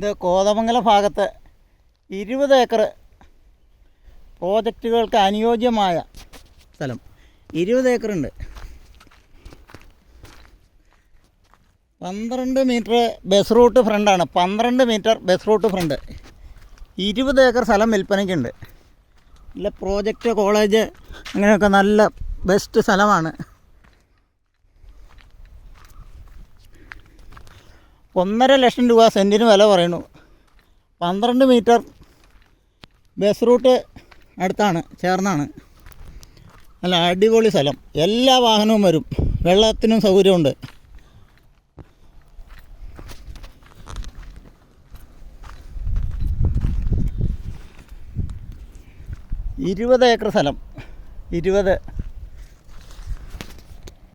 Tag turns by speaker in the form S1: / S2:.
S1: ഇത് കോതമംഗലം ഭാഗത്ത് 20 ഏക്കർ പ്രോജക്റ്റുകൾക്ക് അനുയോജ്യമായ സ്ഥലം. 20 ഏക്കറുണ്ട്. 12 മീറ്റർ ബസ് റൂട്ട് ഫ്രണ്ടാണ്. 12 metre bus route front. 20 acre സ്ഥലം വിൽപ്പനയ്ക്കുണ്ട്. നല്ല പ്രോജക്റ്റ്, കോളേജ്, അങ്ങനെയൊക്കെ നല്ല ബെസ്റ്റ് സ്ഥലമാണ്. 1.5 ലക്ഷം രൂപ സെൻറ്റിന് വില പറയുന്നു. 12 മീറ്റർ ബസ് റൂട്ട് അടുത്താണ്, ചേർന്നാണ്. നല്ല അടിപൊളി സ്ഥലം. എല്ലാ വാഹനവും വരും. വെള്ളത്തിനും സൗകര്യമുണ്ട്. ഇരുപത് ഏക്കർ സ്ഥലം. 20